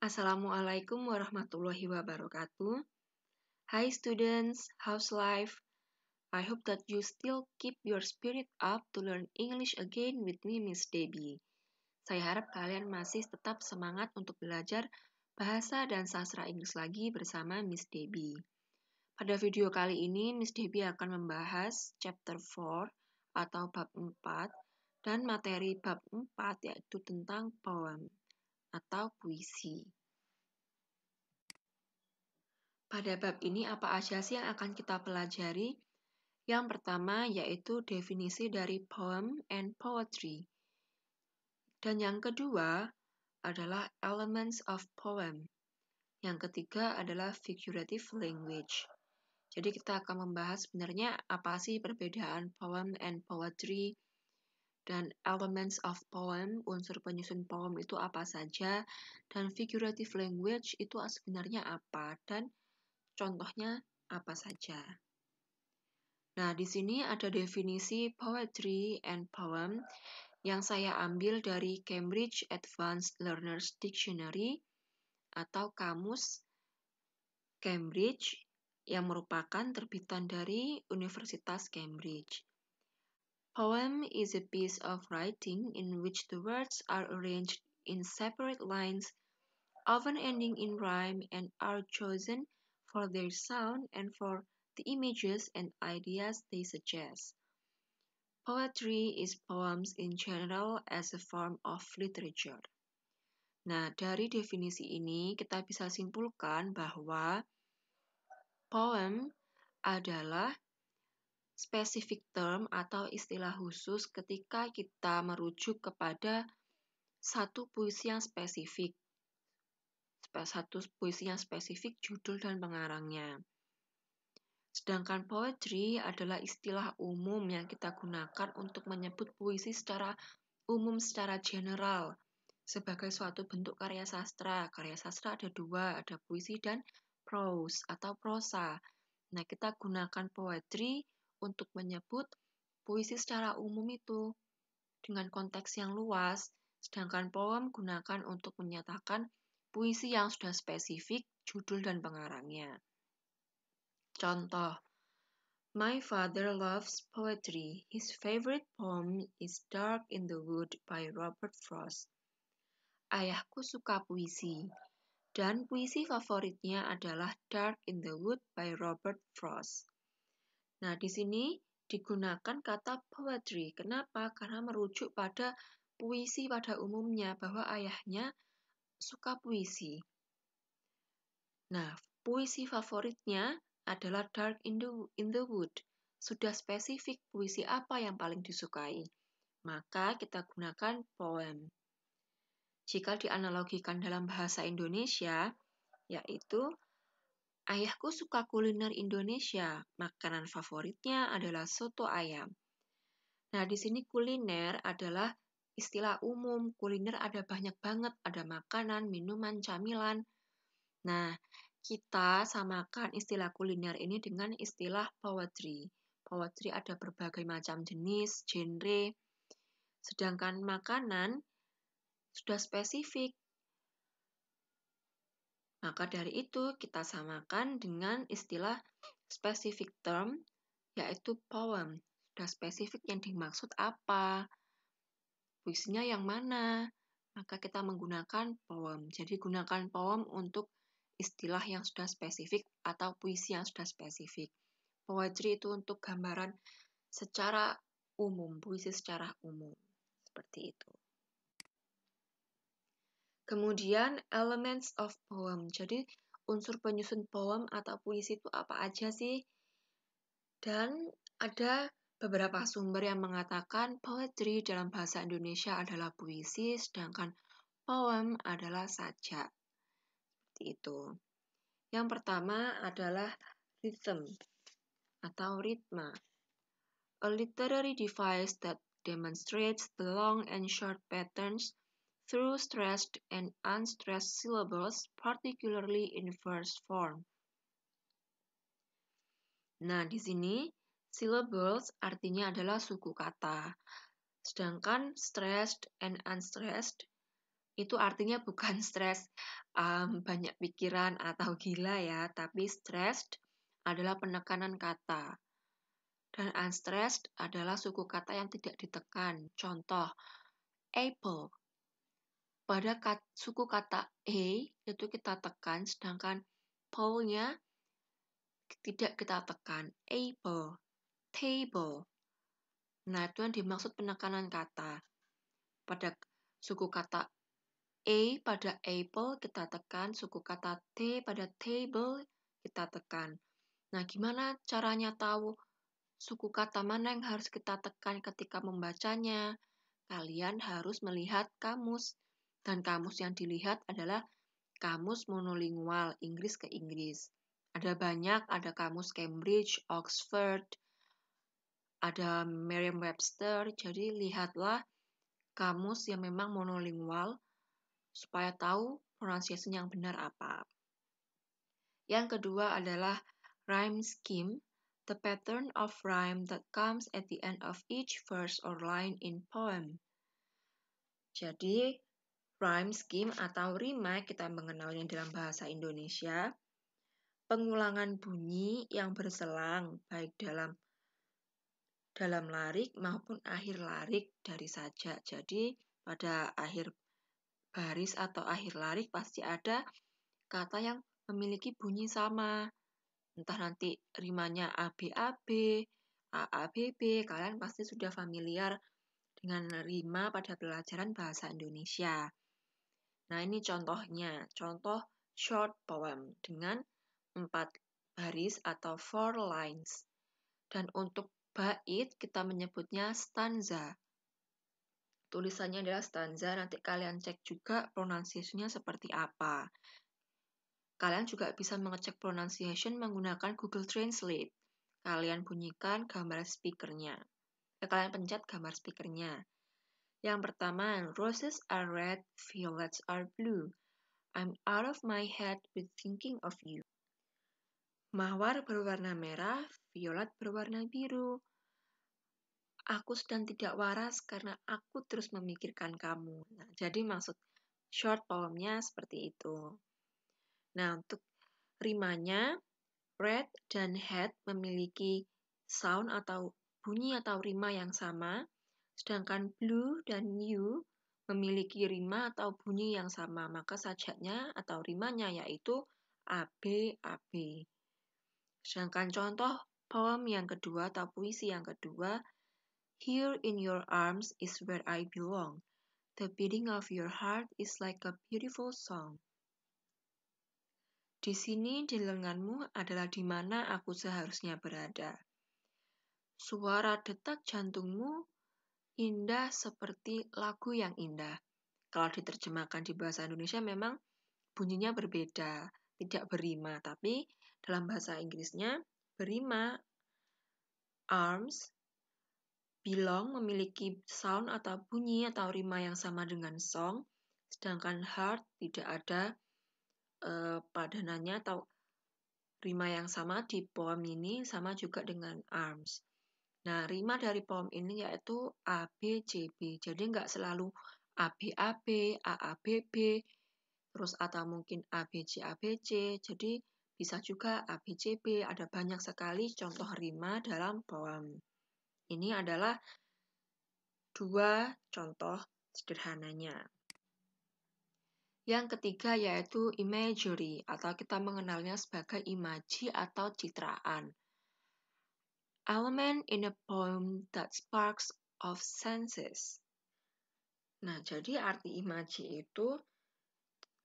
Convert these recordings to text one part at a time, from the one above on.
Assalamualaikum warahmatullahi wabarakatuh. Hi students, how's life? I hope that you still keep your spirit up to learn English again with me, Miss Debbie. Saya harap kalian masih tetap semangat untuk belajar bahasa dan sastra Inggris lagi bersama Miss Debbie. Pada video kali ini, Miss Debbie akan membahas chapter 4 atau bab 4 dan materi bab 4 yaitu tentang poem atau puisi. Pada bab ini apa aja sih yang akan kita pelajari? Yang pertama yaitu definisi dari poem and poetry. Dan yang kedua adalah elements of poem. Yang ketiga adalah figurative language. Jadi kita akan membahas sebenarnya apa sih perbedaan poem and poetry, dan elements of poem, unsur penyusun poem itu apa saja, dan figurative language itu sebenarnya apa, dan contohnya apa saja. Nah, di sini ada definisi poetry and poem yang saya ambil dari Cambridge Advanced Learners Dictionary atau Kamus Cambridge yang merupakan terbitan dari Universitas Cambridge. Poem is a piece of writing in which the words are arranged in separate lines, often ending in rhyme, and are chosen for their sound and for the images and ideas they suggest. Poetry is poems in general as a form of literature. Nah, dari definisi ini kita bisa simpulkan bahwa poem adalah specific term atau istilah khusus ketika kita merujuk kepada satu puisi yang spesifik. Satu puisi yang spesifik, judul dan pengarangnya. Sedangkan poetry adalah istilah umum yang kita gunakan untuk menyebut puisi secara umum, secara general, sebagai suatu bentuk karya sastra. Karya sastra ada dua, ada puisi dan prose atau prosa. Nah, kita gunakan poetry untuk menyebut puisi secara umum itu dengan konteks yang luas, sedangkan poem gunakan untuk menyatakan puisi yang sudah spesifik, judul dan pengarangnya. Contoh, my father loves poetry. His favorite poem is Dark in the Wood by Robert Frost. Ayahku suka puisi, dan puisi favoritnya adalah Dark in the Wood by Robert Frost. Nah, di sini digunakan kata poetry. Kenapa? Karena merujuk pada puisi pada umumnya, bahwa ayahnya suka puisi. Nah, puisi favoritnya adalah Dark in the Wood. Sudah spesifik puisi apa yang paling disukai, maka kita gunakan poem. Jika dianalogikan dalam bahasa Indonesia, yaitu ayahku suka kuliner Indonesia, makanan favoritnya adalah soto ayam. Nah, di sini kuliner adalah istilah umum. Kuliner ada banyak banget, ada makanan, minuman, camilan. Nah, kita samakan istilah kuliner ini dengan istilah poetry. Poetry ada berbagai macam jenis, genre. Sedangkan makanan sudah spesifik. Maka dari itu kita samakan dengan istilah specific term, yaitu poem. Sudah spesifik yang dimaksud apa, puisinya yang mana, maka kita menggunakan poem. Jadi gunakan poem untuk istilah yang sudah spesifik atau puisi yang sudah spesifik. Poetry itu untuk gambaran secara umum, puisi secara umum. Seperti itu. Kemudian elements of poem. Jadi unsur penyusun poem atau puisi itu apa aja sih? Dan ada beberapa sumber yang mengatakan poetry dalam bahasa Indonesia adalah puisi, sedangkan poem adalah sajak. Seperti itu. Yang pertama adalah rhythm atau ritma. A literary device that demonstrates the long and short patterns through stressed and unstressed syllables, particularly in verse form. Nah, di sini syllables artinya adalah suku kata. Sedangkan stressed and unstressed Itu artinya bukan stres, banyak pikiran atau gila ya, tapi stressed adalah penekanan kata. Dan unstressed adalah suku kata yang tidak ditekan. Contoh, apple. Pada suku kata A itu kita tekan, sedangkan Paul-nya tidak kita tekan. Apple, table. Nah, itu yang dimaksud penekanan kata. Pada suku kata A pada apple kita tekan, suku kata T pada table kita tekan. Nah, gimana caranya tahu suku kata mana yang harus kita tekan ketika membacanya? Kalian harus melihat kamus. Dan kamus yang dilihat adalah kamus monolingual, Inggris ke Inggris. Ada banyak, ada kamus Cambridge, Oxford, ada Merriam-Webster. Jadi lihatlah kamus yang memang monolingual supaya tahu pronunciation yang benar apa. Yang kedua adalah rhyme scheme, the pattern of rhyme that comes at the end of each verse or line in poem. Jadi, rhyme scheme atau rima kita mengenalnya dalam bahasa Indonesia, pengulangan bunyi yang berselang baik dalam larik maupun akhir larik dari sajak. Jadi, pada akhir baris atau akhir larik pasti ada kata yang memiliki bunyi sama. Entah nanti rimanya ABAB, AABB, kalian pasti sudah familiar dengan rima pada pelajaran bahasa Indonesia. Nah, ini contohnya. Contoh short poem dengan 4 baris atau 4 lines. Dan untuk bait kita menyebutnya stanza. Tulisannya adalah stanza, nanti kalian cek juga pronunciation-nya seperti apa. Kalian juga bisa mengecek pronunciation menggunakan Google Translate. Kalian bunyikan gambar speakernya. Kalian pencet gambar speakernya. Yang pertama, roses are red, violets are blue. I'm out of my head with thinking of you. Mawar berwarna merah, violet berwarna biru. Aku sedang tidak waras karena aku terus memikirkan kamu. Nah, jadi maksud short poemnya seperti itu. Nah, untuk rimanya, red dan head memiliki sound atau bunyi atau rima yang sama, sedangkan blue dan you memiliki rima atau bunyi yang sama, maka sajaknya atau rimanya yaitu AB, AB. Sedangkan contoh poem yang kedua atau puisi yang kedua, here in your arms is where I belong. The beating of your heart is like a beautiful song. Di sini di lenganmu adalah di mana aku seharusnya berada. Suara detak jantungmu indah seperti lagu yang indah. Kalau diterjemahkan di bahasa Indonesia memang bunyinya berbeda, tidak berima, tapi dalam bahasa Inggrisnya berima. Arms, belong memiliki sound atau bunyi atau rima yang sama dengan song, sedangkan heart tidak ada padanannya atau rima yang sama di poem ini sama juga dengan arms. Nah, rima dari poem ini yaitu A, B, C, B. Jadi nggak selalu A, B, A, B, A, A, B, B, terus atau mungkin A, B, C, A, B, C. Jadi bisa juga A, B, C, B. Ada banyak sekali contoh rima dalam poem. Ini adalah 2 contoh sederhananya. Yang ketiga yaitu imagery atau kita mengenalnya sebagai imaji atau citraan. Element in a poem that sparks of senses. Nah, jadi arti imaji itu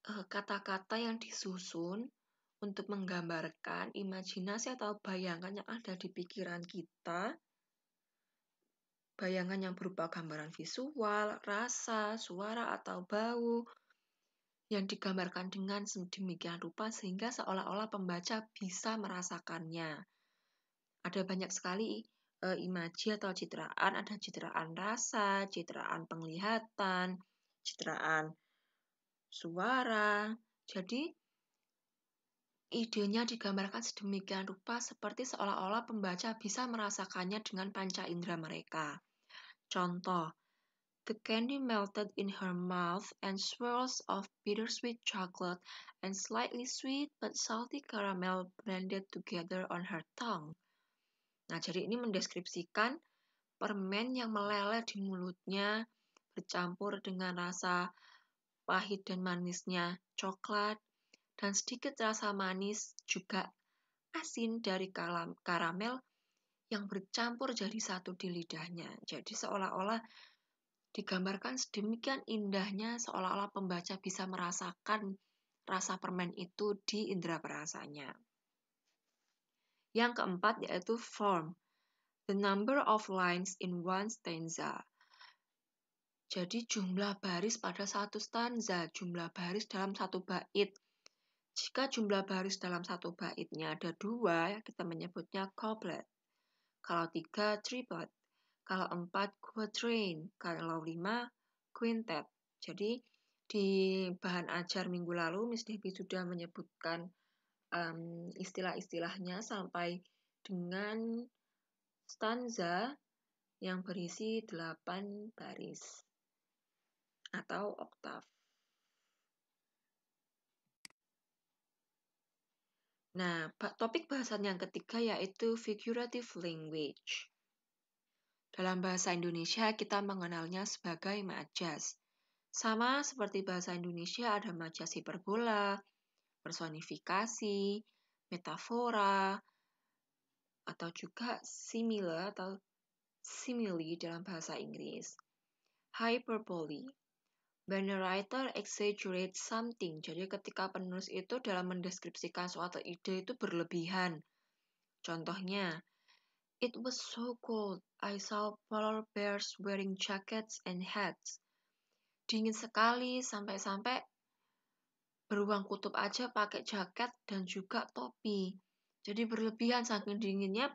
kata-kata yang disusun untuk menggambarkan imajinasi atau bayangan yang ada di pikiran kita, bayangan yang berupa gambaran visual, rasa, suara, atau bau, yang digambarkan dengan sedemikian rupa sehingga seolah-olah pembaca bisa merasakannya. Ada banyak sekali imaji atau citraan, ada citraan rasa, citraan penglihatan, citraan suara. Jadi, idenya digambarkan sedemikian rupa seperti seolah-olah pembaca bisa merasakannya dengan panca indera mereka. Contoh, The candy melted in her mouth and swirls of bittersweet chocolate and slightly sweet but salty caramel blended together on her tongue. Nah, jadi ini mendeskripsikan permen yang meleleh di mulutnya bercampur dengan rasa pahit dan manisnya coklat dan sedikit rasa manis juga asin dari karamel yang bercampur jadi satu di lidahnya. Jadi seolah-olah digambarkan sedemikian indahnya, seolah-olah pembaca bisa merasakan rasa permen itu di indera perasanya. Yang keempat yaitu form, the number of lines in one stanza. Jadi jumlah baris pada satu stanza, jumlah baris dalam satu bait. Jika jumlah baris dalam satu baitnya ada 2, kita menyebutnya couplet. Kalau 3, triplet. Kalau 4, quatrain. Kalau 5, quintet. Jadi di bahan ajar minggu lalu Miss Debbie sudah menyebutkan istilah-istilahnya sampai dengan stanza yang berisi 8 baris atau oktav. Nah, topik bahasan yang ketiga yaitu figurative language. Dalam bahasa Indonesia kita mengenalnya sebagai majas. Sama seperti bahasa Indonesia ada majas hiperbola, personifikasi, metafora, atau juga simile atau simile dalam bahasa Inggris. Hyperbole. When a writer exaggerates something, jadi ketika penulis itu dalam mendeskripsikan suatu ide itu berlebihan. Contohnya, it was so cold, I saw polar bears wearing jackets and hats. Dingin sekali sampai-sampai beruang kutub aja pakai jaket dan juga topi. Jadi berlebihan saking dinginnya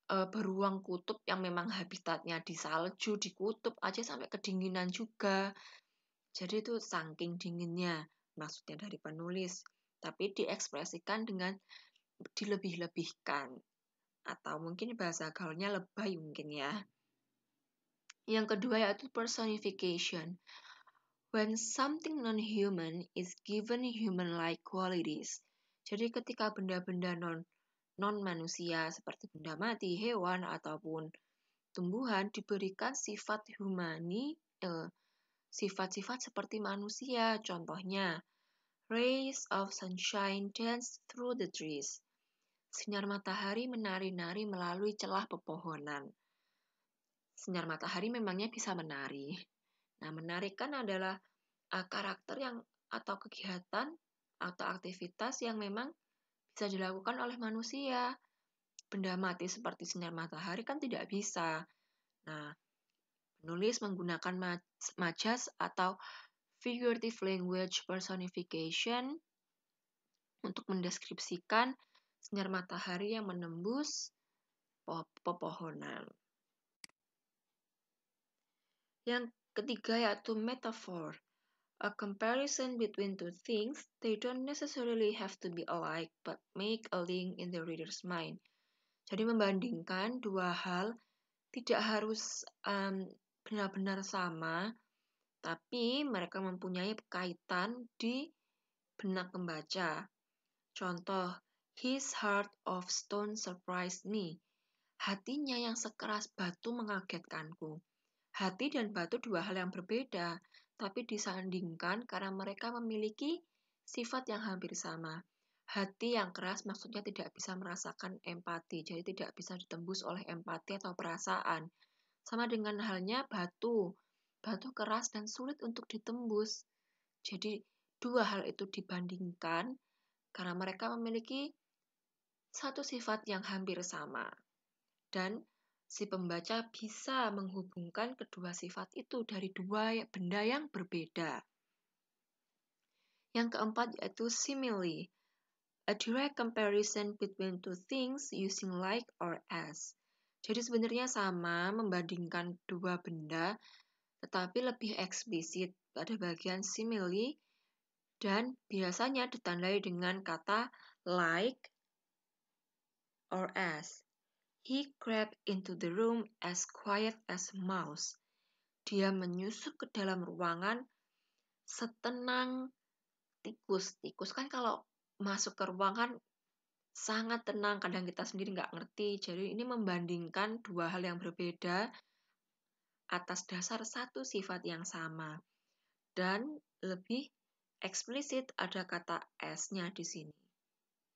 beruang kutub yang memang habitatnya di salju, di kutub aja sampai kedinginan juga. Jadi itu saking dinginnya maksudnya dari penulis, tapi diekspresikan dengan dilebih-lebihkan atau mungkin bahasa gaulnya lebay mungkin ya. Yang kedua yaitu personification. When something non-human is given human-like qualities. Jadi ketika benda-benda non-manusia seperti benda mati, hewan ataupun tumbuhan diberikan sifat humani, sifat-sifat seperti manusia. Contohnya, rays of sunshine dance through the trees. Sinar matahari menari-nari melalui celah pepohonan. Sinar matahari memangnya bisa menari. Nah, menari kan adalah karakter yang atau kegiatan atau aktivitas yang memang bisa dilakukan oleh manusia. Benda mati seperti sinar matahari kan tidak bisa. Nah, penulis menggunakan majas atau figurative language personification untuk mendeskripsikan sinar matahari yang menembus pepohonan. Yang ketiga yaitu metaphor. A comparison between two things, they don't necessarily have to be alike, but make a link in the reader's mind. Jadi membandingkan dua hal tidak harus benar-benar sama, tapi mereka mempunyai kaitan di benak pembaca. Contoh, his heart of stone surprised me. Hatinya yang sekeras batu mengagetkanku. Hati dan batu dua hal yang berbeda, tapi disandingkan karena mereka memiliki sifat yang hampir sama. Hati yang keras maksudnya tidak bisa merasakan empati, jadi tidak bisa ditembus oleh empati atau perasaan. Sama dengan halnya batu. Batu keras dan sulit untuk ditembus. Jadi dua hal itu dibandingkan karena mereka memiliki satu sifat yang hampir sama. Dan si pembaca bisa menghubungkan kedua sifat itu dari dua benda yang berbeda. Yang keempat yaitu simile. A direct comparison between two things using like or as. Jadi sebenarnya sama membandingkan dua benda, tetapi lebih eksplisit pada bagian simile dan biasanya ditandai dengan kata like or as. He crept into the room as quiet as a mouse. dia menyusup ke dalam ruangan setenang tikus. Tikus kan kalau masuk ke ruangan sangat tenang, kadang kita sendiri nggak ngerti. Jadi ini membandingkan dua hal yang berbeda atas dasar satu sifat yang sama. Dan lebih eksplisit ada kata S-nya di sini.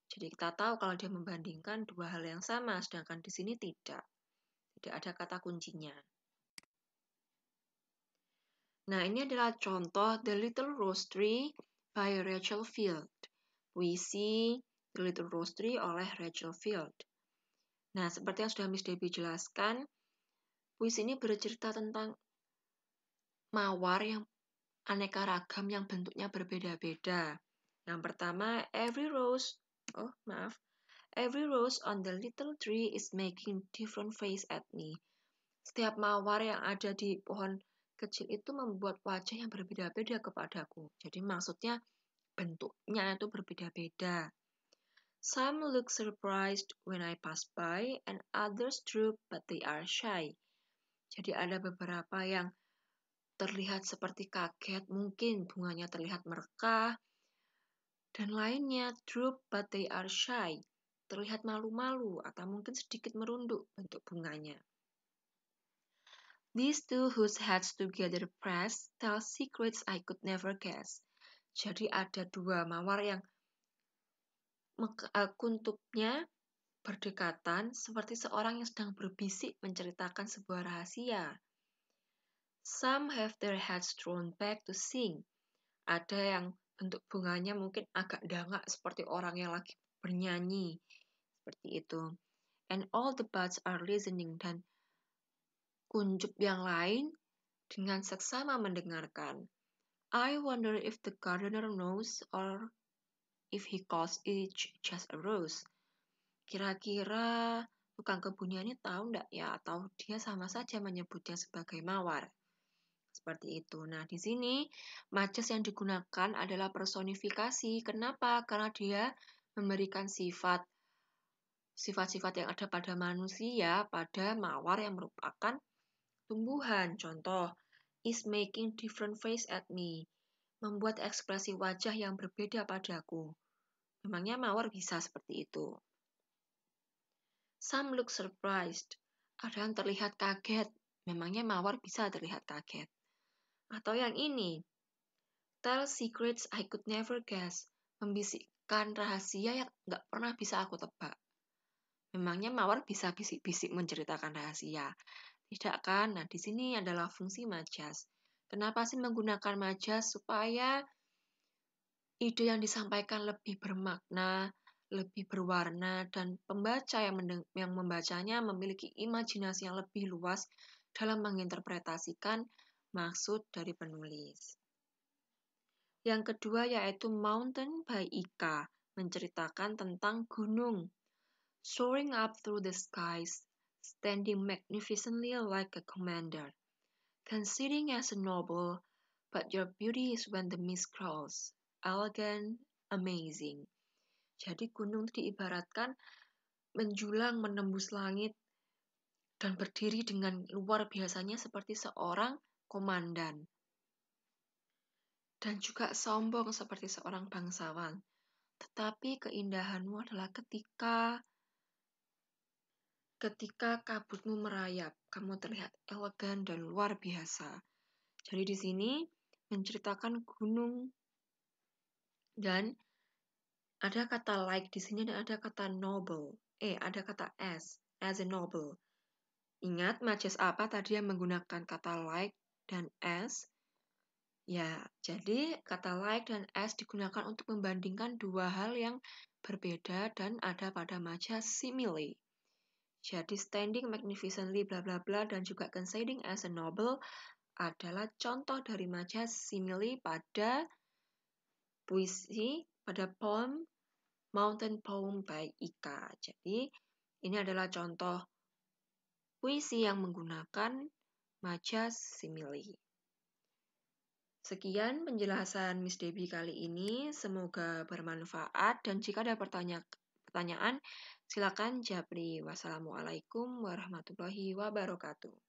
Jadi kita tahu kalau dia membandingkan dua hal yang sama, sedangkan di sini tidak. Tidak ada kata kuncinya. Nah, ini adalah contoh The Little Rose Tree by Rachel Field. Puisi The Little Rose Tree oleh Rachel Field. Nah, seperti yang sudah Miss Debbie jelaskan, puisi ini bercerita tentang mawar yang aneka ragam yang bentuknya berbeda-beda. Yang pertama, every rose on the little tree is making different face at me. Setiap mawar yang ada di pohon kecil itu membuat wajah yang berbeda-beda kepadaku. Jadi maksudnya bentuknya itu berbeda-beda. Some look surprised when I pass by and others droop but they are shy. Jadi ada beberapa yang terlihat seperti kaget, mungkin bunganya terlihat merekah, dan lainnya droop but they are shy, terlihat malu-malu atau mungkin sedikit merunduk bentuk bunganya. These two whose heads together pressed tell secrets I could never guess. Jadi ada dua mawar yang kuntupnya berdekatan seperti seorang yang sedang berbisik menceritakan sebuah rahasia. Some have their heads thrown back to sing. Ada yang bentuk bunganya mungkin agak dangak seperti orang yang lagi bernyanyi. Seperti itu. And all the buds are listening, dan kuncup yang lain dengan seksama mendengarkan. I wonder if the gardener knows or if he calls each just a rose. Kira-kira tukang kebunnya ini tahu enggak ya, atau dia sama saja menyebutnya sebagai mawar. Seperti itu. Nah, di sini majas yang digunakan adalah personifikasi. Kenapa? Karena dia memberikan sifat-sifat yang ada pada manusia, pada mawar yang merupakan tumbuhan. Contoh, is making different face at me. Membuat ekspresi wajah yang berbeda padaku. Memangnya mawar bisa seperti itu. Some look surprised. Ada yang terlihat kaget. Memangnya mawar bisa terlihat kaget. Atau yang ini, tell secrets I could never guess. Membisikkan rahasia yang nggak pernah bisa aku tebak. Memangnya mawar bisa bisik-bisik menceritakan rahasia? Tidak kan? Nah, di sini adalah fungsi majas. Kenapa sih menggunakan majas? Supaya ide yang disampaikan lebih bermakna, lebih berwarna, dan pembaca yang membacanya memiliki imajinasi yang lebih luas dalam menginterpretasikan maksud dari penulis. Yang kedua yaitu Mountain by Ika, menceritakan tentang gunung. Soaring up through the skies, standing magnificently like a commander. Considering as a noble, but your beauty is when the mist crawls. Elegant, amazing. Jadi gunung diibaratkan menjulang menembus langit dan berdiri dengan luar biasanya seperti seorang komandan. Dan juga sombong seperti seorang bangsawan. Tetapi keindahanmu adalah ketika kabutmu merayap, kamu terlihat elegan dan luar biasa. Jadi di sini menceritakan gunung dan ada kata like di sini dan ada kata noble. Ada kata as a noble. Ingat majas apa tadi yang menggunakan kata like dan as? Ya, jadi kata like dan as digunakan untuk membandingkan dua hal yang berbeda dan ada pada majas simile. Jadi standing magnificently bla bla bla dan juga considering as a noble adalah contoh dari majas simile pada puisi, pada poem Mountain Poem by Ika. Jadi ini adalah contoh puisi yang menggunakan majas simile. Sekian penjelasan Miss Debbie kali ini, semoga bermanfaat dan jika ada pertanyaan silakan japri. Wassalamualaikum warahmatullahi wabarakatuh.